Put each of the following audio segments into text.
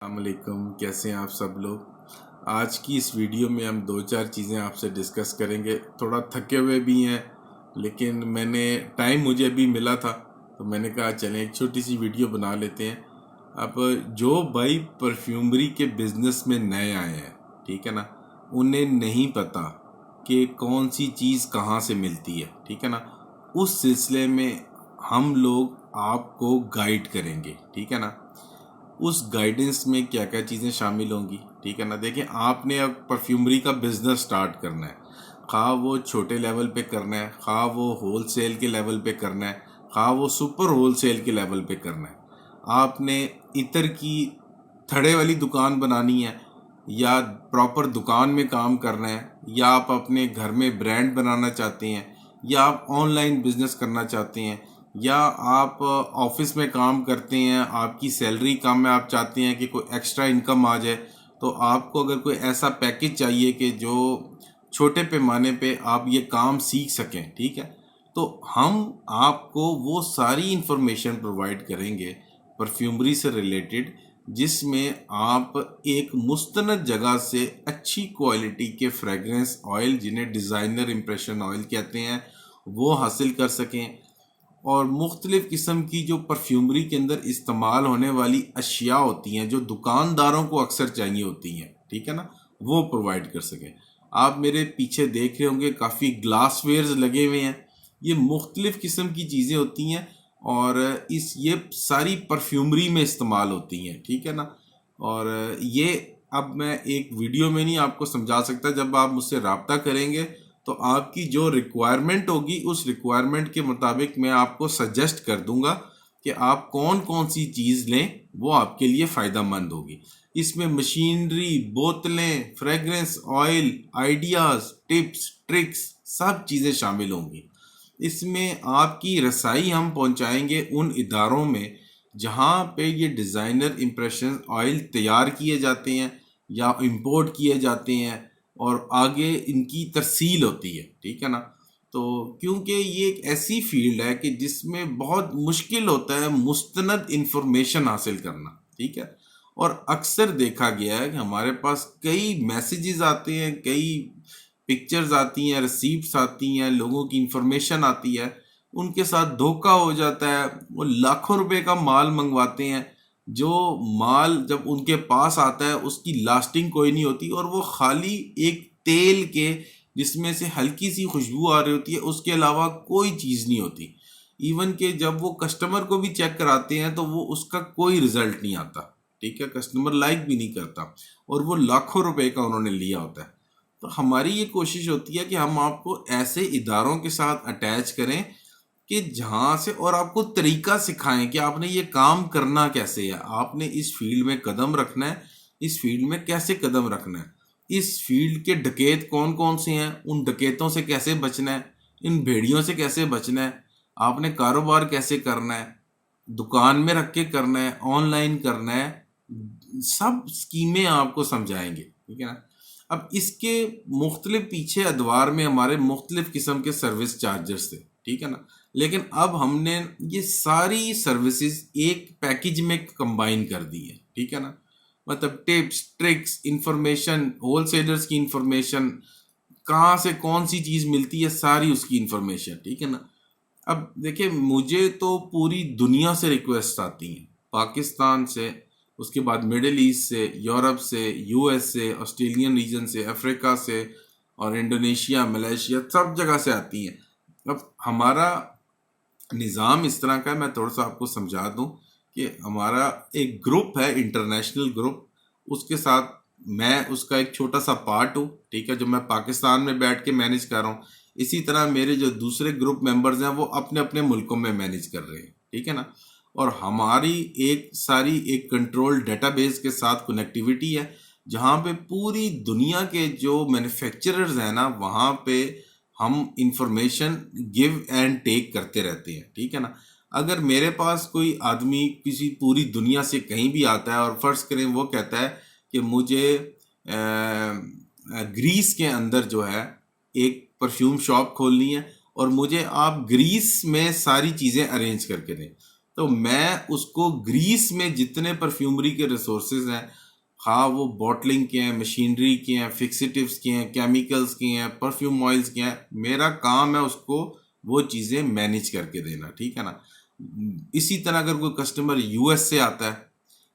अस्सलामुअलैकुम, कैसे हैं आप सब लोग। आज की इस वीडियो में हम दो चार चीज़ें आपसे डिस्कस करेंगे। थोड़ा थके हुए भी हैं, लेकिन टाइम मुझे अभी मिला था तो मैंने कहा चलें एक छोटी सी वीडियो बना लेते हैं। अब जो भाई परफ्यूमरी के बिज़नेस में नए आए हैं, ठीक है ना, उन्हें नहीं पता कि कौन सी चीज़ कहाँ से मिलती है, ठीक है ना। उस सिलसिले में हम लोग आपको गाइड करेंगे, ठीक है ना। उस गाइडेंस में क्या क्या चीज़ें शामिल होंगी, ठीक है ना। देखिए, आपने अब परफ्यूमरी का बिजनेस स्टार्ट करना है, खा वो छोटे लेवल पे करना है, खा वो होलसेल के लेवल पे करना है, खा वो सुपर होलसेल के लेवल पे करना है। आपने इतर की थड़े वाली दुकान बनानी है, या प्रॉपर दुकान में काम करना है, या आप अपने घर में ब्रांड बनाना चाहते हैं, या आप ऑनलाइन बिजनेस करना चाहते हैं, या आप ऑफिस में काम करते हैं, आपकी सैलरी कम है, आप चाहते हैं कि कोई एक्स्ट्रा इनकम आ जाए, तो आपको अगर कोई ऐसा पैकेज चाहिए कि जो छोटे पैमाने पे आप ये काम सीख सकें, ठीक है, तो हम आपको वो सारी इंफॉर्मेशन प्रोवाइड करेंगे परफ्यूमरी से रिलेटेड, जिसमें आप एक मुस्तनद जगह से अच्छी क्वालिटी के फ्रेगरेंस ऑयल, जिन्हें डिज़ाइनर इम्प्रेशन ऑयल कहते हैं, वो हासिल कर सकें, और मुख्तलिफ़ किस्म की जो परफ्यूमरी के अंदर इस्तेमाल होने वाली अशिया होती हैं, जो दुकानदारों को अक्सर चाहिए होती हैं, ठीक है ना, वो प्रोवाइड कर सकें। आप मेरे पीछे देख रहे होंगे काफ़ी ग्लासवेयर्स लगे हुए हैं। ये मुख्तलिफ़ किस्म की चीज़ें होती हैं, और ये सारी परफ्यूमरी में इस्तेमाल होती हैं, ठीक है ना। और ये अब मैं एक वीडियो में नहीं आपको समझा सकता। जब आप मुझसे रब्ता करेंगे तो आपकी जो रिक्वायरमेंट होगी, उस रिक्वायरमेंट के मुताबिक मैं आपको सजेस्ट कर दूंगा कि आप कौन कौन सी चीज़ लें, वो आपके लिए फ़ायदा मंद होगी। इसमें मशीनरी, बोतलें, fragrance oil, ideas, tips, tricks, सब चीज़ें शामिल होंगी। इसमें आपकी रसाई हम पहुंचाएंगे उन इदारों में जहां पे ये डिज़ाइनर इम्प्रेशन ऑयल तैयार किए जाते हैं या इंपोर्ट किए जाते हैं, और आगे इनकी तरसील होती है, ठीक है ना। तो क्योंकि ये एक ऐसी फील्ड है कि जिसमें बहुत मुश्किल होता है मुस्तनद इंफॉर्मेशन हासिल करना, ठीक है। और अक्सर देखा गया है कि हमारे पास कई मैसेजेस आते हैं, कई पिक्चर्स आती हैं, रिसीप्ट्स आती हैं, लोगों की इंफॉर्मेशन आती है, उनके साथ धोखा हो जाता है। वो लाखों रुपए का माल मंगवाते हैं, जो माल जब उनके पास आता है उसकी लास्टिंग कोई नहीं होती, और वो खाली एक तेल के जिसमें से हल्की सी खुशबू आ रही होती है, उसके अलावा कोई चीज़ नहीं होती। इवन के जब वो कस्टमर को भी चेक कराते हैं तो वो उसका कोई रिजल्ट नहीं आता, ठीक है, कस्टमर लाइक भी नहीं करता, और वो लाखों रुपए का उन्होंने लिया होता है। तो हमारी ये कोशिश होती है कि हम आपको ऐसे इदारों के साथ अटैच करें कि जहाँ से, और आपको तरीका सिखाएं कि आपने ये काम करना कैसे है, आपने इस फील्ड में कदम रखना है, इस फील्ड में कैसे कदम रखना है, इस फील्ड के डकैत कौन कौन से हैं, उन डकैतों से कैसे बचना है, इन भेड़ियों से कैसे बचना है, आपने कारोबार कैसे करना है, दुकान में रख के करना है, ऑनलाइन करना है, सब स्कीमें आपको समझाएंगे, ठीक है ना। अब इसके मुख्तलिफ पीछे अदवार में हमारे मुख्तलिफ किस्म के सर्विस चार्जर्स थे, ठीक है ना। लेकिन अब हमने ये सारी सर्विसेज एक पैकेज में कंबाइन कर दी है, ठीक है ना। मतलब टिप्स, ट्रिक्स, इंफॉर्मेशन, होलसेलर्स की इंफॉर्मेशन, कहाँ से कौन सी चीज़ मिलती है, सारी उसकी इंफॉर्मेशन, ठीक है ना। अब देखिए, मुझे तो पूरी दुनिया से रिक्वेस्ट आती हैं, पाकिस्तान से, उसके बाद मिडिल ईस्ट से, यूरोप से, यूएस से, ऑस्ट्रेलियन रीजन से, अफ्रीका से, और इंडोनेशिया, मलेशिया, सब जगह से आती हैं। अब हमारा निज़ाम इस तरह का है, मैं थोड़ा सा आपको समझा दूं कि हमारा एक ग्रुप है, इंटरनेशनल ग्रुप, उसके साथ मैं उसका एक छोटा सा पार्ट हूँ, ठीक है, जो मैं पाकिस्तान में बैठ के मैनेज कर रहा हूँ। इसी तरह मेरे जो दूसरे ग्रुप मेंबर्स हैं वो अपने अपने मुल्कों में मैनेज कर रहे हैं, ठीक है ना। और हमारी एक कंट्रोल डेटाबेस के साथ कनेक्टिविटी है, जहाँ पे पूरी दुनिया के जो मैन्युफैक्चरर्स हैं ना, वहाँ पे हम इंफॉर्मेशन गिव एंड टेक करते रहते हैं, ठीक है ना। अगर मेरे पास कोई आदमी किसी पूरी दुनिया से कहीं भी आता है, और फर्ज करें वो कहता है कि मुझे ग्रीस के अंदर जो है एक परफ्यूम शॉप खोलनी है, और मुझे आप ग्रीस में सारी चीज़ें अरेंज करके दें, तो मैं उसको ग्रीस में जितने परफ्यूमरी के रिसोर्सेज हैं, हाँ वो बॉटलिंग के हैं, मशीनरी के हैं, फिक्सेटिव्स के हैं, केमिकल्स के हैं, परफ्यूम ऑयल्स के हैं, मेरा काम है उसको वो चीज़ें मैनेज करके देना, ठीक है ना। इसी तरह अगर कोई कस्टमर यूएस से आता है,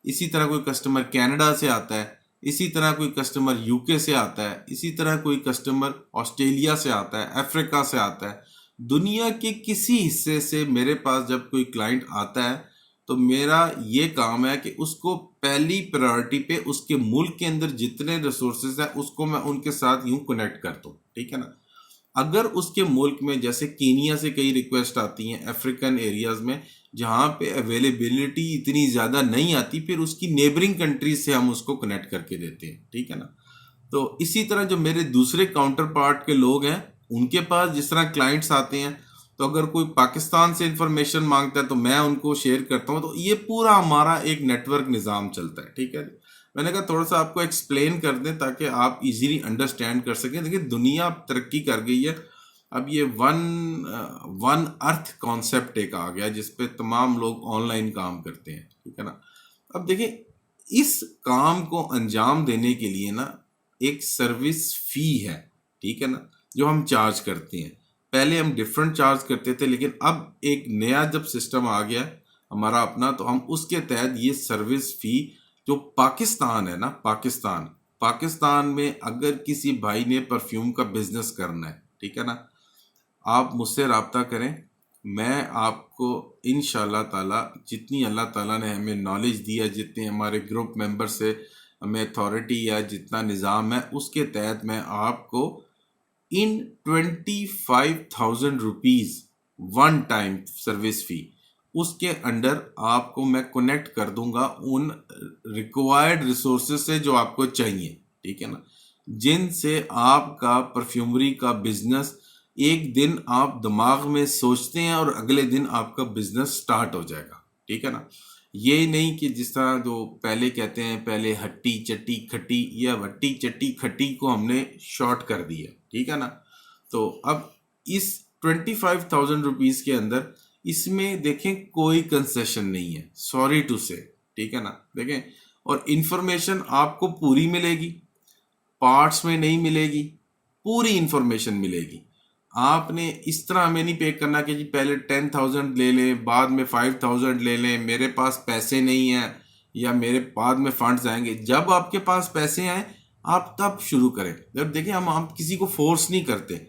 इसी तरह कोई कस्टमर कनाडा से आता है, इसी तरह कोई कस्टमर यूके से आता है, इसी तरह कोई कस्टमर ऑस्ट्रेलिया से आता है, अफ्रीका से आता है, दुनिया के किसी हिस्से से मेरे पास जब कोई क्लाइंट आता है तो मेरा ये काम है कि उसको पहली प्रायोरिटी पे उसके मुल्क के अंदर जितने रिसोर्सेज है उसको मैं उनके साथ यूं कनेक्ट करता हूँ, ठीक है ना। अगर उसके मुल्क में जैसे कीनिया से कई रिक्वेस्ट आती हैं अफ्रीकन एरियाज में जहाँ पे अवेलेबिलिटी इतनी ज़्यादा नहीं आती, फिर उसकी नेबरिंग कंट्रीज से हम उसको कनेक्ट करके देते हैं, ठीक है ना। तो इसी तरह जो मेरे दूसरे काउंटर पार्ट के लोग हैं उनके पास जिस तरह क्लाइंट्स आते हैं, तो अगर कोई पाकिस्तान से इंफॉर्मेशन मांगता है तो मैं उनको शेयर करता हूँ, तो ये पूरा हमारा एक नेटवर्क निज़ाम चलता है, ठीक है। मैंने कहा थोड़ा सा आपको एक्सप्लेन कर दें ताकि आप इजीली अंडरस्टैंड कर सकें। देखिए दुनिया तरक्की कर गई है, अब ये वन अर्थ कॉन्सेप्ट एक आ गया जिस पे तमाम लोग ऑनलाइन काम करते हैं, ठीक है ना। अब देखिए इस काम को अंजाम देने के लिए ना एक सर्विस फी है, ठीक है ना, जो हम चार्ज करते हैं। पहले हम डिफरेंट चार्ज करते थे, लेकिन अब एक नया जब सिस्टम आ गया हमारा अपना, तो हम उसके तहत ये सर्विस फी जो पाकिस्तान है ना, पाकिस्तान में अगर किसी भाई ने परफ्यूम का बिजनेस करना है, ठीक है ना, आप मुझसे रब्ता करें, मैं आपको इंशाल्लाह ताला जितनी अल्लाह ताला ने हमें नॉलेज दी है, जितने हमारे ग्रुप मेंबर से हमें अथॉरिटी या जितना निज़ाम है उसके तहत मैं आपको इन 25,000 रुपीज़ वन टाइम सर्विस फ़ी उसके अंडर आपको मैं कनेक्ट कर दूंगा उन रिक्वायर्ड रिसोर्सेज से जो आपको चाहिए, ठीक है ना, जिनसे आपका परफ्यूमरी का बिजनेस एक दिन आप दिमाग में सोचते हैं और अगले दिन आपका बिजनेस स्टार्ट हो जाएगा, ठीक है ना। ये नहीं कि जिस तरह जो पहले कहते हैं पहले हट्टी चट्टी खट्टी या हट्टी चट्टी खट्टी को हमने शॉर्ट कर दिया, ठीक है ना। तो अब इस 25,000 रुपीज़ के अंदर इसमें देखें कोई कंसेशन नहीं है, सॉरी टू से, ठीक है ना। देखें और इंफॉर्मेशन आपको पूरी मिलेगी, पार्ट्स में नहीं मिलेगी, पूरी इंफॉर्मेशन मिलेगी। आपने इस तरह हमें नहीं पे करना कि जी पहले 10,000 ले लें बाद में 5,000 ले लें, मेरे पास पैसे नहीं हैं या मेरे बाद में फंड्स आएंगे। जब आपके पास पैसे आए आप तब शुरू करें। जब देखिए हम किसी को फोर्स नहीं करते।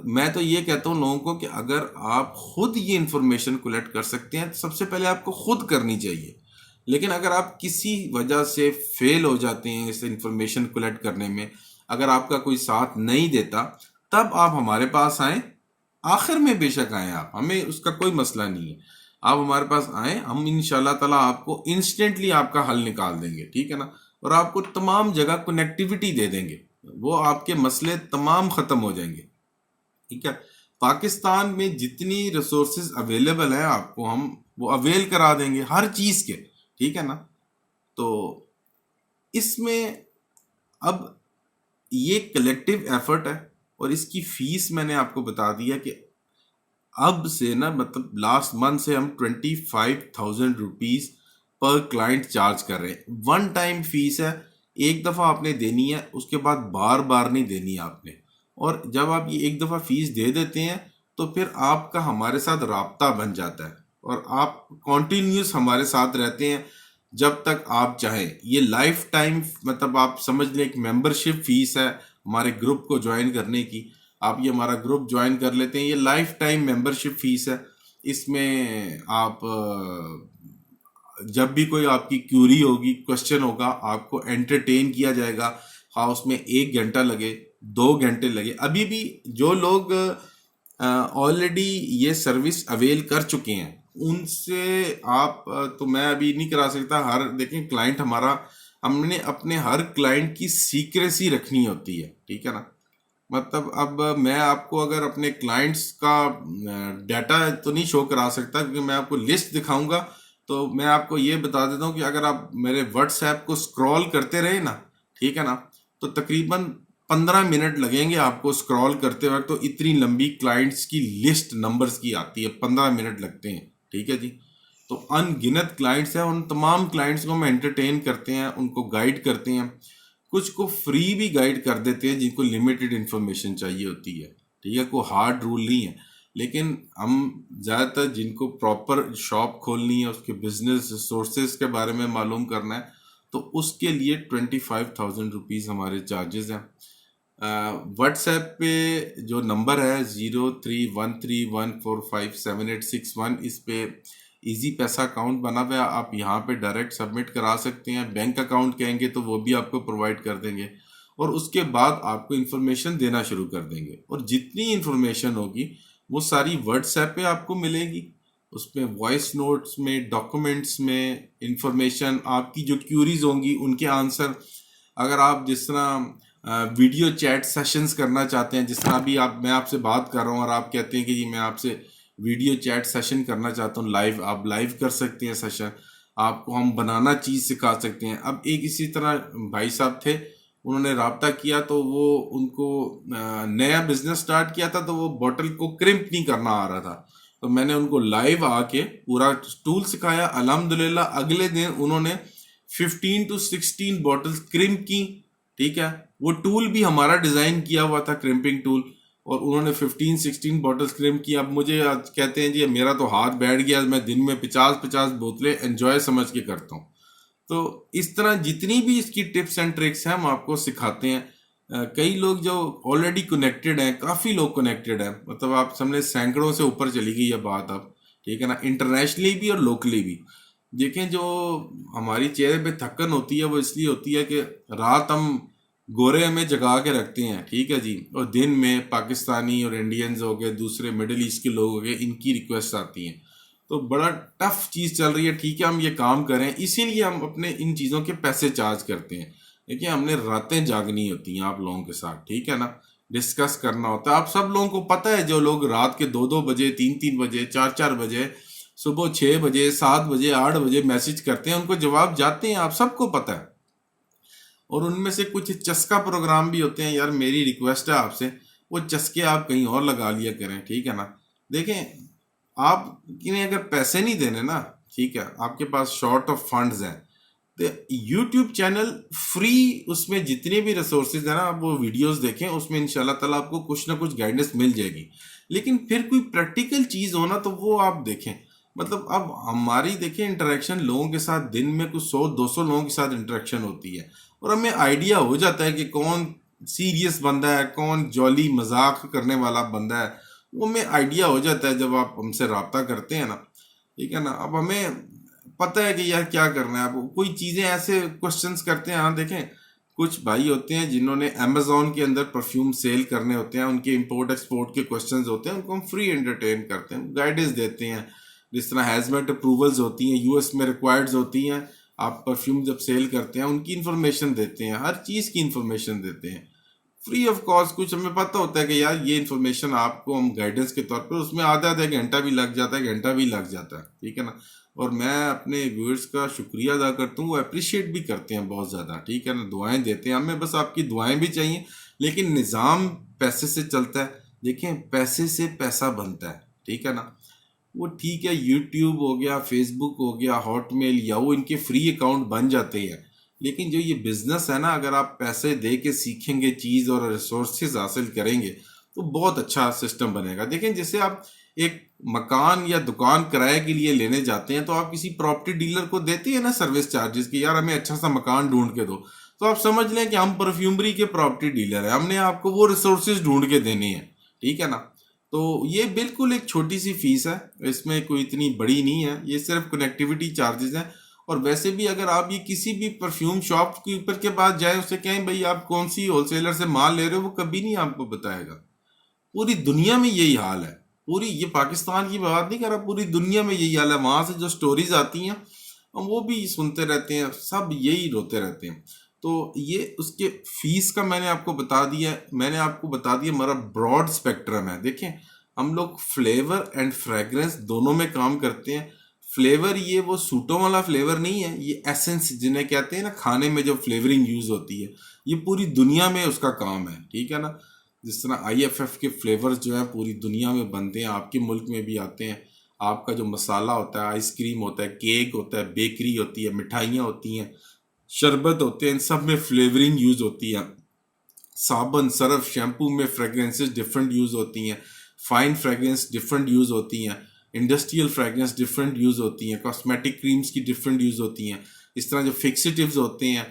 मैं तो ये कहता हूँ लोगों को कि अगर आप खुद ये इंफॉर्मेशन कलेक्ट कर सकते हैं तो सबसे पहले आपको खुद करनी चाहिए। लेकिन अगर आप किसी वजह से फेल हो जाते हैं इस इंफॉर्मेशन कलेक्ट करने में, अगर आपका कोई साथ नहीं देता, तब आप हमारे पास आएँ, आखिर में बेशक आएँ आप, हमें उसका कोई मसला नहीं है। आप हमारे पास आएँ, हम इंशाल्लाह ताला आपको इंस्टेंटली आपका हल निकाल देंगे, ठीक है ना। और आपको तमाम जगह कनेक्टिविटी दे देंगे, वो आपके मसले तमाम ख़त्म हो जाएंगे, ठीक है। पाकिस्तान में जितनी रिसोर्सेज अवेलेबल है आपको हम वो अवेल करा देंगे हर चीज़ के, ठीक है ना। तो इसमें अब ये कलेक्टिव एफर्ट है और इसकी फीस मैंने आपको बता दिया कि अब से ना मतलब लास्ट मंथ से हम 25,000 रुपीज़ पर क्लाइंट चार्ज कर रहे हैं। वन टाइम फीस है, एक दफ़ा आपने देनी है, उसके बाद बार बार नहीं देनी आपने। और जब आप ये एक दफ़ा फीस दे देते हैं तो फिर आपका हमारे साथ राब्ता बन जाता है और आप कॉन्टीन्यूस हमारे साथ रहते हैं जब तक आप चाहें। ये लाइफ टाइम मतलब आप समझ लें एक मेंबरशिप फीस है हमारे ग्रुप को ज्वाइन करने की। आप ये हमारा ग्रुप ज्वाइन कर लेते हैं, ये लाइफ टाइम मेंबरशिप फीस है। इसमें आप जब भी कोई आपकी क्यूरी होगी, क्वेश्चन होगा, आपको एंटरटेन किया जाएगा। हाँ उसमें 1 घंटा लगे, 2 घंटे लगे। अभी भी जो लोग ऑलरेडी ये सर्विस अवेल कर चुके हैं उनसे आप तो मैं अभी नहीं करा सकता। हर देखें क्लाइंट हमारा, हमने अपने हर क्लाइंट की सीक्रेसी रखनी होती है, ठीक है ना। मतलब अब मैं आपको अगर अपने क्लाइंट्स का डाटा तो नहीं शो करा सकता क्योंकि मैं आपको लिस्ट दिखाऊंगा तो मैं आपको ये बता देता हूँ कि अगर आप मेरे व्हाट्सएप को स्क्रॉल करते रहे ना, ठीक है ना, तो तकरीबन 15 मिनट लगेंगे आपको स्क्रॉल करते वक्त। तो इतनी लंबी क्लाइंट्स की लिस्ट नंबर्स की आती है, 15 मिनट लगते हैं, ठीक है जी। तो अनगिनत क्लाइंट्स हैं, उन तमाम क्लाइंट्स को हम एंटरटेन करते हैं, उनको गाइड करते हैं, कुछ को फ्री भी गाइड कर देते हैं जिनको लिमिटेड इन्फॉर्मेशन चाहिए होती है, ठीक है, कोई हार्ड रूल नहीं है। लेकिन हम ज़्यादातर जिनको प्रॉपर शॉप खोलनी है, उसके बिजनेस सोर्सेज के बारे में मालूम करना है, तो उसके लिए 25,000 रुपीज़ हमारे चार्जेस हैं। व्हाट्सएप पे जो नंबर है 0313145781, इस पे इजी पैसा अकाउंट बना हुआ है, आप यहाँ पे डायरेक्ट सबमिट करा सकते हैं। बैंक अकाउंट कहेंगे तो वो भी आपको प्रोवाइड कर देंगे, और उसके बाद आपको इन्फॉर्मेशन देना शुरू कर देंगे, और जितनी इन्फॉर्मेशन होगी वो सारी व्हाट्सएप पे आपको मिलेगी। उसमें वॉइस नोट्स में, डॉक्यूमेंट्स में इंफॉर्मेशन, आपकी जो क्यूरीज होंगी उनके आंसर। अगर आप जिस तरह वीडियो चैट सेशंस करना चाहते हैं, जिस तरह अभी मैं आपसे बात कर रहा हूँ और आप कहते हैं कि जी मैं आपसे वीडियो चैट सेशन करना चाहता हूँ लाइव, आप लाइव कर सकते हैं सेशन, आपको हम बनाना चीज़ सिखा सकते हैं। अब एक इसी तरह भाई साहब थे, उन्होंने राब्ता किया, तो वो उनको नया बिजनेस स्टार्ट किया था, तो वो बॉटल को क्रिम्प नहीं करना आ रहा था, तो मैंने उनको लाइव आके पूरा टूल सिखाया। अल्हम्दुलिल्लाह अगले दिन उन्होंने 15 to 16 बॉटल्स क्रिम्प की, ठीक है। वो टूल भी हमारा डिज़ाइन किया हुआ था, क्रिम्पिंग टूल, और उन्होंने 15-16 बॉटल्स क्रिम्प की। अब मुझे आज कहते हैं जी मेरा तो हाथ बैठ गया, मैं दिन में 50-50 बोतलें एंजॉय समझ के करता हूँ। तो इस तरह जितनी भी इसकी टिप्स एंड ट्रिक्स हैं हम आपको सिखाते हैं। कई लोग जो ऑलरेडी कनेक्टेड हैं, काफ़ी लोग कनेक्टेड हैं, मतलब आप समझे सैकड़ों से ऊपर चली गई है बात अब, ठीक है ना, इंटरनेशनली भी और लोकली भी। देखें, जो हमारी चेहरे पे थकन होती है वो इसलिए होती है कि रात हम गोरे हमें जगा के रखते हैं, ठीक है जी, और दिन में पाकिस्तानी और इंडियंस हो गए, दूसरे मिडिल ईस्ट के लोग हो गए, इनकी रिक्वेस्ट आती हैं। तो बड़ा टफ चीज़ चल रही है, ठीक है, हम ये काम करें, इसीलिए हम अपने इन चीज़ों के पैसे चार्ज करते हैं। देखिए, हमने रातें जागनी होती हैं आप लोगों के साथ, ठीक है ना, डिस्कस करना होता है। आप सब लोगों को पता है, जो लोग रात के 2-2 बजे, 3-3 बजे, 4-4 बजे, सुबह 6 बजे, 7 बजे, 8 बजे मैसेज करते हैं, उनको जवाब जाते हैं, आप सबको पता है। और उनमें से कुछ चस्का प्रोग्राम भी होते हैं, यार मेरी रिक्वेस्ट है आपसे, वो चस्के आप कहीं और लगा लिया करें, ठीक है ना। देखें, आप इन्हें अगर पैसे नहीं देने ना, ठीक है, आपके पास शॉर्ट ऑफ फंड्स हैं, तो यूट्यूब चैनल फ्री, उसमें जितने भी रिसोर्सेज हैं ना, आप वो वीडियोस देखें, उसमें इंशाल्लाह ताला आपको कुछ ना कुछ गाइडेंस मिल जाएगी। लेकिन फिर कोई प्रैक्टिकल चीज़ हो ना, तो वो आप देखें। मतलब अब हमारी देखें इंटरेक्शन लोगों के साथ, दिन में कुछ 100-200 लोगों के साथ इंटरेक्शन होती है, और हमें आइडिया हो जाता है कि कौन सीरियस बंदा है, कौन जॉली मजाक करने वाला बंदा है, वो हमें आइडिया हो जाता है जब आप हमसे रब्ता करते हैं ना, ठीक है ना। अब हमें पता है कि यार क्या करना है। अब कोई चीज़ें ऐसे क्वेश्चंस करते हैं, हाँ देखें, कुछ भाई होते हैं जिन्होंने अमेजोन के अंदर परफ्यूम सेल करने होते हैं, उनके इंपोर्ट एक्सपोर्ट के क्वेश्चंस होते हैं, उनको हम फ्री एंटरटेन करते हैं, गाइडेंस देते हैं। जिस तरह हैजमेट अप्रूवल्स होती हैं, यूएस में रिक्वायर्ड्स होती हैं, आप परफ्यूम जब सेल करते हैं उनकी इन्फॉर्मेशन देते हैं, हर चीज़ की इन्फॉर्मेशन देते हैं फ्री ऑफ कॉस्ट। कुछ हमें पता होता है कि यार ये इन्फॉर्मेशन आपको हम गाइडेंस के तौर पर, उसमें आधा घंटा भी लग जाता है, घंटा भी लग जाता है, ठीक है ना। और मैं अपने व्यूअर्स का शुक्रिया अदा करता हूँ, वो अप्रिशिएट भी करते हैं बहुत ज़्यादा, ठीक है ना, दुआएं देते हैं हमें, बस आपकी दुआएं भी चाहिए। लेकिन निज़ाम पैसे से चलता है, देखें, पैसे से पैसा बनता है, ठीक है ना। वो ठीक है, यूट्यूब हो गया, फेसबुक हो गया, हॉटमेल, या वो इनके फ्री अकाउंट बन जाते हैं। लेकिन जो ये बिजनेस है ना, अगर आप पैसे दे के सीखेंगे चीज़ और रिसोर्सेज हासिल करेंगे, तो बहुत अच्छा सिस्टम बनेगा। देखें, जैसे आप एक मकान या दुकान किराए के लिए लेने जाते हैं, तो आप किसी प्रॉपर्टी डीलर को देते हैं ना सर्विस चार्जेस की, यार हमें अच्छा सा मकान ढूंढ के दो। तो आप समझ लें कि हम परफ्यूमरी के प्रॉपर्टी डीलर हैं, हमने आपको वो रिसोर्सेज ढूंढ के देने हैं, ठीक है ना। तो ये बिल्कुल एक छोटी सी फीस है, इसमें कोई इतनी बड़ी नहीं है, ये सिर्फ कनेक्टिविटी चार्जेस हैं। और वैसे भी अगर आप ये किसी भी परफ्यूम शॉप के ऊपर के पास जाए, उससे कहें भाई आप कौन सी होलसेलर से माल ले रहे हो, वो कभी नहीं आपको बताएगा। पूरी दुनिया में यही हाल है, पूरी, ये पाकिस्तान की बात नहीं कर रहा, पूरी दुनिया में यही हाल है। वहाँ से जो स्टोरीज आती हैं हम वो भी सुनते रहते हैं, सब यही रोते रहते हैं। तो ये उसके फीस का मैंने आपको बता दिया, मैंने आपको बता दिया हमारा ब्रॉड स्पेक्ट्रम है। देखें, हम लोग फ्लेवर एंड फ्रेग्रेंस दोनों में काम करते हैं। फ्लेवर ये वो सूटों वाला फ्लेवर नहीं है, ये एसेंस जिन्हें कहते हैं ना, खाने में जो फ्लेवरिंग यूज होती है, ये पूरी दुनिया में उसका काम है, ठीक है ना। जिस तरह IFF के फ्लेवर्स जो हैं पूरी दुनिया में बनते हैं, आपके मुल्क में भी आते हैं। आपका जो मसाला होता है, आइसक्रीम होता है, केक होता है, बेकरी होती है, मिठाइयाँ होती हैं, शरबत होते हैं, इन सब में फ्लेवरिंग यूज होती है। साबुन, सरफ, शैम्पू में फ्रेग्रेंसेस डिफरेंट यूज होती हैं, फाइन फ्रेग्रेंस डिफरेंट यूज होती हैं, इंडस्ट्रियल फ्रेग्रेंस डिफरेंट यूज होती हैं, कॉस्मेटिक क्रीम्स की डिफरेंट यूज होती हैं। इस तरह जो फिक्सेटिव्स होते हैं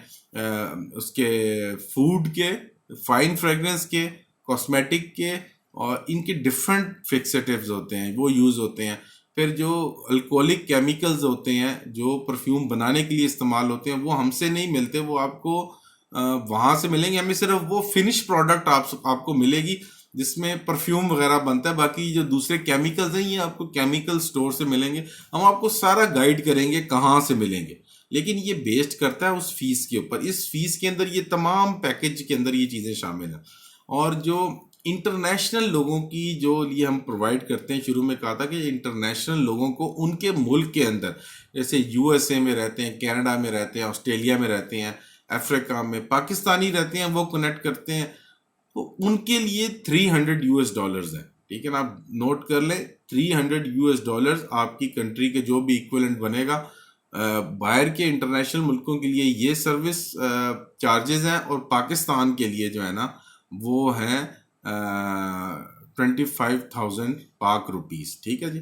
उसके फूड के, फाइन फ्रेग्रेंस के, कॉस्मेटिक के, और इनके डिफरेंट फिक्सेटिव्स होते हैं, वो यूज होते हैं। फिर जो अल्कोहलिक केमिकल्स होते हैं जो परफ्यूम बनाने के लिए इस्तेमाल होते हैं, वो हमसे नहीं मिलते, वो आपको वहां से मिलेंगे। हमें सिर्फ वो फिनिश प्रोडक्ट आपको मिलेगी जिसमें परफ्यूम वगैरह बनता है। बाकी जो दूसरे केमिकल्स हैं ये आपको केमिकल स्टोर से मिलेंगे। हम आपको सारा गाइड करेंगे कहाँ से मिलेंगे, लेकिन ये बेस्ड करता है उस फीस के ऊपर। इस फीस के अंदर ये तमाम पैकेज के अंदर ये चीज़ें शामिल हैं। और जो इंटरनेशनल लोगों की जो लिए हम प्रोवाइड करते हैं, शुरू में कहा था कि इंटरनेशनल लोगों को उनके मुल्क के अंदर, जैसे यूएसए में रहते हैं, कनाडा में रहते हैं, ऑस्ट्रेलिया में रहते हैं, अफ्रीका में पाकिस्तानी रहते हैं, वो कनेक्ट करते हैं, तो उनके लिए $300 है। ठीक है ना, आप नोट कर लें, $300 आपकी कंट्री के जो भी इक्विवेलेंट बनेगा। बाहर के इंटरनेशनल मुल्कों के लिए ये सर्विस चार्जेस हैं, और पाकिस्तान के लिए जो है ना वो हैं 25,000 पाक रुपीस। ठीक है जी।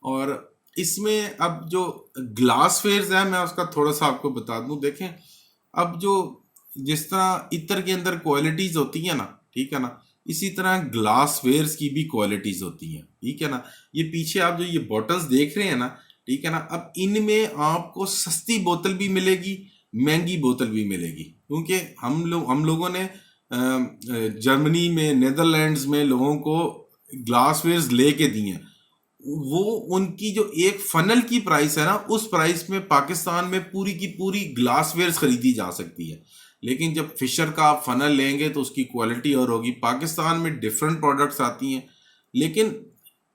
और इसमें अब जो ग्लास फेयर्स है, मैं उसका थोड़ा सा आपको बता दूं। देखें, अब जो जिस तरह इत्र के अंदर क्वालिटीज होती है ना, ठीक है ना, इसी तरह ग्लास वेयर्स की भी क्वालिटीज होती हैं। ठीक है ना, ये पीछे आप जो ये बॉटल्स देख रहे हैं ना, ठीक है ना, अब इनमें आपको सस्ती बोतल भी मिलेगी, महंगी बोतल भी मिलेगी, क्योंकि हम लोगों ने जर्मनी में, नेदरलैंड्स में लोगों को ग्लास वेयर्स लेके दिए हैं। वो उनकी जो एक फनल की प्राइस है ना, उस प्राइस में पाकिस्तान में पूरी की पूरी ग्लासवेयर्स खरीदी जा सकती है। लेकिन जब फिशर का आप फनल लेंगे तो उसकी क्वालिटी और होगी। पाकिस्तान में डिफरेंट प्रोडक्ट्स आती हैं, लेकिन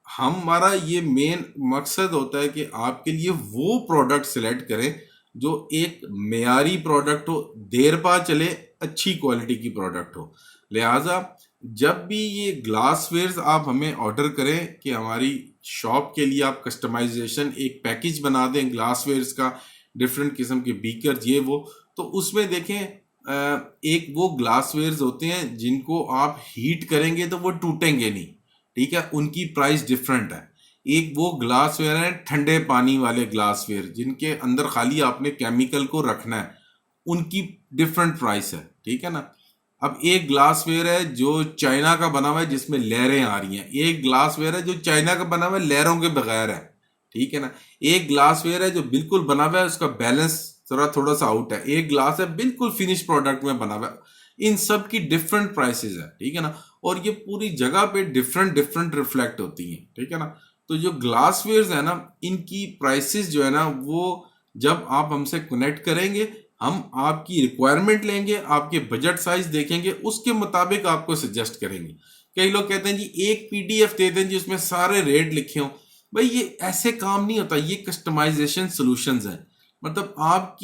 हमारा ये मेन मकसद होता है कि आपके लिए वो प्रोडक्ट सिलेक्ट करें जो एक मेयारी प्रोडक्ट हो, देर पा चले, अच्छी क्वालिटी की प्रोडक्ट हो। लिहाजा जब भी ये ग्लासवेयर्स आप हमें ऑर्डर करें कि हमारी शॉप के लिए आप कस्टमाइजेशन एक पैकेज बना दें ग्लासवेयर्स का, डिफरेंट किस्म के बीकर ये वो, तो उसमें देखें एक वो ग्लासवेयर्स होते हैं जिनको आप हीट करेंगे तो वो टूटेंगे नहीं। ठीक है, उनकी प्राइस डिफरेंट है। एक वो ग्लासवेयर है ठंडे पानी वाले ग्लासवेयर, जिनके अंदर खाली आपने केमिकल को रखना है, उनकी डिफरेंट प्राइस है। ठीक है ना। अब एक ग्लासवेयर है जो चाइना का बना हुआ है जिसमें लहरें आ रही हैं, एक ग्लासवेयर है जो चाइना का बना हुआ है लहरों के बगैर है। ठीक है ना। एक ग्लासवेयर है जो बिल्कुल बना हुआ है, उसका बैलेंस थोड़ा सा आउट है। एक ग्लास है बिल्कुल फिनिश प्रोडक्ट में बना हुआ है। इन सब की डिफरेंट प्राइसेस है। ठीक है ना। और ये पूरी जगह पे डिफरेंट डिफरेंट रिफ्लेक्ट होती हैं। ठीक है ना। तो जो ग्लासवेयर्स है ना, इनकी प्राइसेस जो है ना, वो जब आप हमसे कनेक्ट करेंगे, हम आपकी रिक्वायरमेंट लेंगे, आपके बजट साइज देखेंगे, उसके मुताबिक आपको सजेस्ट करेंगे। कई लोग कहते हैं जी एक पीडीएफ दे दें जिसमें सारे रेट लिखे हों। भाई ये ऐसे काम नहीं होता, ये कस्टमाइजेशन सॉल्यूशंस है। मतलब आप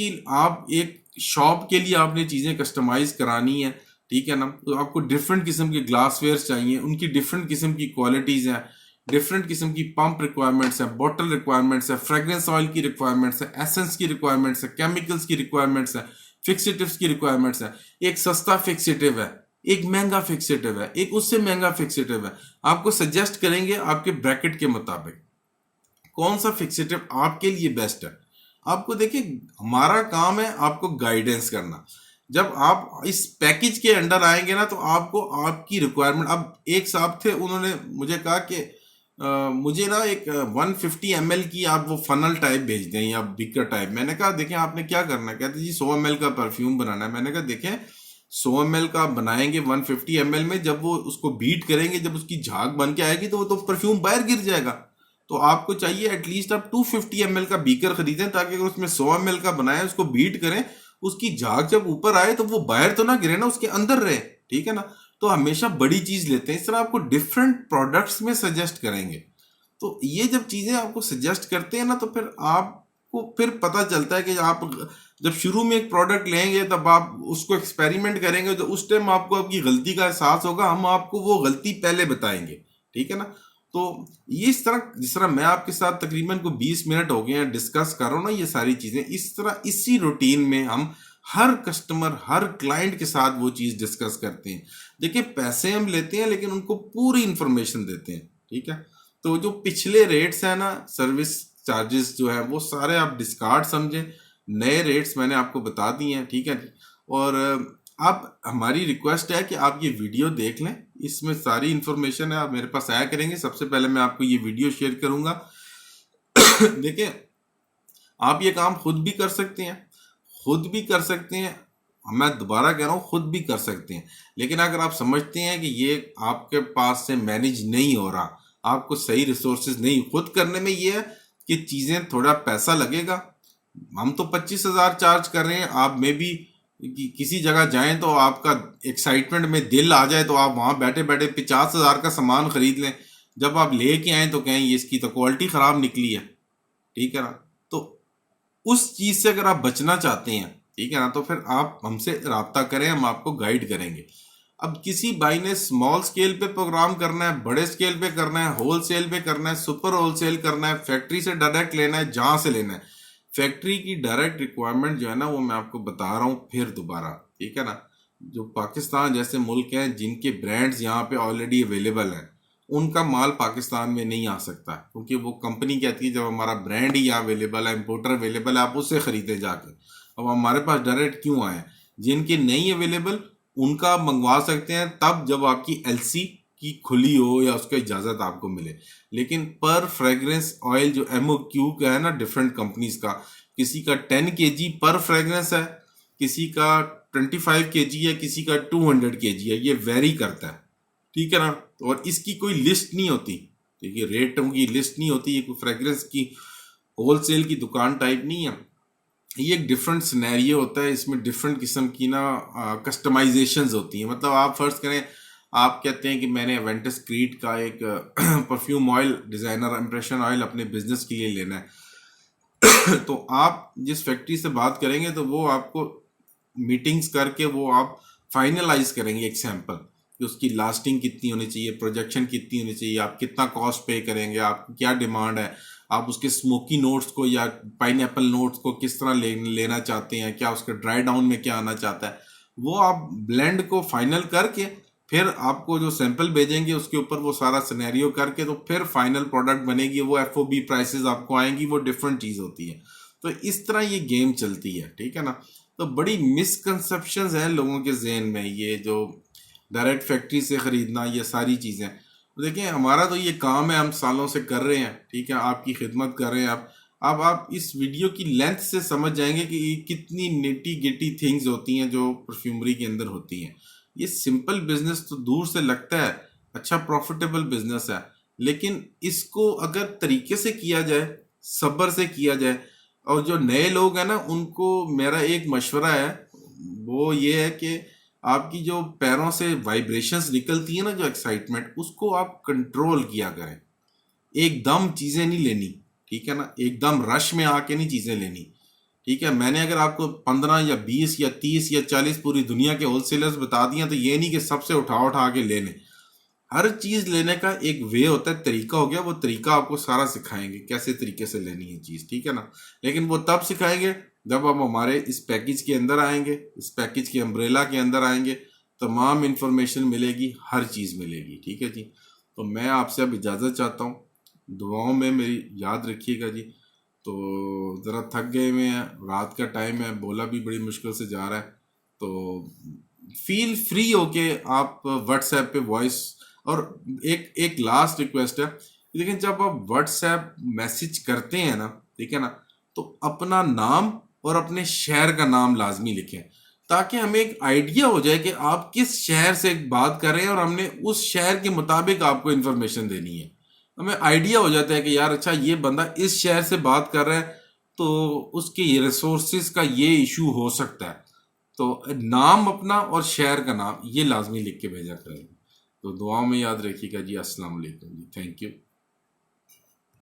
एक शॉप के लिए आपने चीजें कस्टमाइज करानी है। ठीक है ना। तो आपको डिफरेंट किस्म के ग्लासवेयर चाहिए, उनकी डिफरेंट किस्म की क्वालिटीज हैं, डिफरेंट किस्म की पंप रिक्वायरमेंट्स है, बॉटल रिक्वायरमेंट्स है, फ्रेग्रेंस ऑयल की रिक्वायरमेंट्स है, एसेंस की रिक्वायरमेंट्स है, केमिकल्स की रिक्वायरमेंट्स है, फिक्सेटिव्स की रिक्वायरमेंट्स है। एक सस्ता फिक्सेटिव है, एक महंगा फिक्सेटिव है, एक उससे महंगा फिक्सेटिव है। आपको सजेस्ट करेंगे आपके ब्रैकेट के मुताबिक कौन सा फिक्सेटिव आपके लिए बेस्ट है। आपको देखिए, हमारा काम है आपको गाइडेंस करना। जब आप इस पैकेज के अंडर आएंगे ना, तो आपको आपकी रिक्वायरमेंट, अब एक साहब थे, उन्होंने मुझे कहा कि मुझे ना एक 150 ml की आप वो फनल टाइप भेज दें या बिकर टाइप। मैंने कहा देखें आपने क्या करना है। कहते जी 100 ml का परफ्यूम बनाना है। मैंने कहा देखें 100 ml का बनाएंगे 150 ml में, जब वो उसको बीट करेंगे, जब उसकी झाग बन के आएगी तो वो तो परफ्यूम बाहर गिर जाएगा। तो आपको चाहिए एटलीस्ट आप 250 ml का बीकर खरीदें, ताकि अगर उसमें 100 ml का बनाए, उसको बीट करें, उसकी झाग जब ऊपर आए तो वो बाहर तो ना गिरे ना, उसके अंदर रहे। ठीक है ना। तो हमेशा बड़ी चीज लेते हैं। इस तरह आपको डिफरेंट प्रोडक्ट्स में सजेस्ट करेंगे। तो ये जब चीजें आपको सजेस्ट करते हैं ना, तो फिर आपको फिर पता चलता है कि आप जब शुरू में एक प्रोडक्ट लेंगे, तब आप उसको एक्सपेरिमेंट करेंगे, तो उस टाइम आपको आपकी गलती का एहसास होगा, हम आपको वो गलती पहले बताएंगे। ठीक है ना। तो ये इस तरह, जिस तरह मैं आपके साथ तकरीबन को 20 मिनट हो गए हैं डिस्कस कर रहा हूँ ना ये सारी चीज़ें, इस तरह इसी रूटीन में हम हर कस्टमर, हर क्लाइंट के साथ वो चीज़ डिस्कस करते हैं। देखिए, पैसे हम लेते हैं लेकिन उनको पूरी इंफॉर्मेशन देते हैं, ठीक है। तो जो पिछले रेट्स हैं ना, सर्विस चार्जेस जो है वो सारे आप डिस्कार्ड समझें, नए रेट्स मैंने आपको बता दिए हैं, ठीक है। और अब हमारी रिक्वेस्ट है कि आप ये वीडियो देख लें, इसमें सारी इन्फॉर्मेशन है, आप मेरे पास आया करेंगे। सबसे पहले मैं आपको ये वीडियो शेयर करूंगा। देखिए, आप ये काम खुद भी कर सकते हैं, खुद भी कर सकते हैं, मैं दोबारा कह रहा हूँ खुद भी कर सकते हैं। लेकिन अगर आप समझते हैं कि ये आपके पास से मैनेज नहीं हो रहा, आपको सही रिसोर्सेज नहीं, खुद करने में ये है कि चीज़ें थोड़ा पैसा लगेगा। हम तो 25,000 चार्ज कर रहे हैं, आप में भी किसी जगह जाएं तो आपका एक्साइटमेंट में दिल आ जाए तो आप वहां बैठे बैठे 50,000 का सामान खरीद लें, जब आप लेके आए तो कहें ये इसकी तो क्वालिटी खराब निकली है, ठीक है ना। तो उस चीज से अगर आप बचना चाहते हैं, ठीक है ना, तो फिर आप हमसे राब्ता करें, हम आपको गाइड करेंगे। अब किसी भाई ने स्मॉल स्केल पे प्रोग्राम करना है, बड़े स्केल पे करना है, होल सेल पे करना है, सुपर होल सेल करना है, फैक्ट्री से डायरेक्ट लेना है, जहां से लेना है, फैक्ट्री की डायरेक्ट रिक्वायरमेंट जो है ना वो मैं आपको बता रहा हूँ फिर दोबारा, ठीक है ना। जो पाकिस्तान जैसे मुल्क हैं जिनके ब्रांड्स यहाँ पे ऑलरेडी अवेलेबल हैं, उनका माल पाकिस्तान में नहीं आ सकता, क्योंकि वो कंपनी कहती है जब हमारा ब्रांड ही यहाँ अवेलेबल है, इम्पोर्टर अवेलेबल है, आप उससे खरीदे जाके। अब हमारे पास डायरेक्ट क्यों आए? जिनके नहीं अवेलेबल उनका आप मंगवा सकते हैं तब जब आपकी एलसी की खुली हो या उसका इजाज़त आपको मिले। लेकिन पर फ्रेग्रेंस ऑयल जो MOQ का है ना डिफरेंट कंपनीज का, किसी का 10 kg पर फ्रेग्रेंस है, किसी का 25 kg है, किसी का 200 kg है, ये वेरी करता है, ठीक है ना। और इसकी कोई लिस्ट नहीं होती, ठीक है, रेटों की लिस्ट नहीं होती, ये कोई फ्रेग्रेंस की होलसेल की दुकान टाइप नहीं है। ये एक डिफरेंट सिनेरियो होता है, इसमें डिफरेंट किस्म की ना कस्टमाइजेशंस होती हैं। मतलब आप फर्ज करें, आप कहते हैं कि मैंने एवेंटस क्रीड का एक perfume oil, designer impression oil अपने बिजनेस के लिए लेना है। तो आप जिस फैक्ट्री से बात करेंगे तो वो आपको मीटिंग्स करके वो आप फाइनलाइज करेंगे एक सैंपल कि उसकी लास्टिंग कितनी होनी चाहिए, प्रोजेक्शन कितनी होनी चाहिए, आप कितना कॉस्ट पे करेंगे, आपकी क्या डिमांड है, आप उसके स्मोकी नोट्स को या पाइनएप्पल नोट्स को किस तरह लेना चाहते हैं, क्या उसका ड्राई डाउन में क्या आना चाहता है, वो आप ब्लेंड को फाइनल करके फिर आपको जो सैंपल भेजेंगे उसके ऊपर वो सारा सिनेरियो करके तो फिर फाइनल प्रोडक्ट बनेगी, वो FOB प्राइसेस आपको आएंगी, वो डिफरेंट चीज़ होती है। तो इस तरह ये गेम चलती है, ठीक है ना। तो बड़ी मिसकंसेप्शंस हैं लोगों के जहन में, ये जो डायरेक्ट फैक्ट्री से ख़रीदना, ये सारी चीज़ें। देखिए, हमारा तो ये काम है, हम सालों से कर रहे हैं, ठीक है, आपकी खिदमत कर रहे हैं। आप इस वीडियो की लेंथ से समझ जाएंगे कि कितनी निटी गिटी थिंग्स होती हैं जो परफ्यूमरी के अंदर होती हैं। ये सिंपल बिजनेस तो दूर से लगता है अच्छा प्रॉफिटेबल बिजनेस है, लेकिन इसको अगर तरीके से किया जाए, सब्र से किया जाए, और जो नए लोग हैं ना उनको मेरा एक मशवरा है, वो ये है कि आपकी जो पैरों से वाइब्रेशंस निकलती है ना, जो एक्साइटमेंट, उसको आप कंट्रोल किया करें। एकदम चीज़ें नहीं लेनी, ठीक है ना, एकदम रश में आके नहीं चीज़ें लेनी, ठीक है। मैंने अगर आपको 15 या 20 या 30 या 40 पूरी दुनिया के होलसेलर्स बता दिया तो ये नहीं कि सबसे उठा उठा के ले लें। हर चीज़ लेने का एक वे होता है, तरीका हो गया, वो तरीका आपको सारा सिखाएंगे कैसे तरीके से लेनी है चीज़, ठीक है ना। लेकिन वो तब सिखाएंगे जब आप हमारे इस पैकेज के अंदर आएंगे, इस पैकेज के अम्ब्रेला के अंदर आएंगे, तमाम इन्फॉर्मेशन मिलेगी, हर चीज़ मिलेगी, ठीक है जी। तो मैं आपसे अब इजाज़त चाहता हूँ, दुआओं में मेरी याद रखिएगा जी। तो ज़रा थक गए हुए हैं, रात का टाइम है, बोला भी बड़ी मुश्किल से जा रहा है, तो फील फ्री होके आप व्हाट्सएप पे वॉइस, और एक एक लास्ट रिक्वेस्ट है, लेकिन जब आप व्हाट्सएप मैसेज करते हैं ना, ठीक है ना, तो अपना नाम और अपने शहर का नाम लाजमी लिखें, ताकि हमें एक आइडिया हो जाए कि आप किस शहर से बात कर रहे हैं और हमने उस शहर के मुताबिक आपको इन्फॉर्मेशन देनी है। हमें आइडिया हो जाता है कि यार अच्छा ये बंदा इस शहर से बात कर रहा है तो उसके रिसोर्सेज का ये इशू हो सकता है। तो नाम अपना और शहर का नाम ये लाजमी लिख के भेजा करें। तो दुआ में याद रखिएगा जी। अस्सलाम वालेकुम जी, थैंक यू।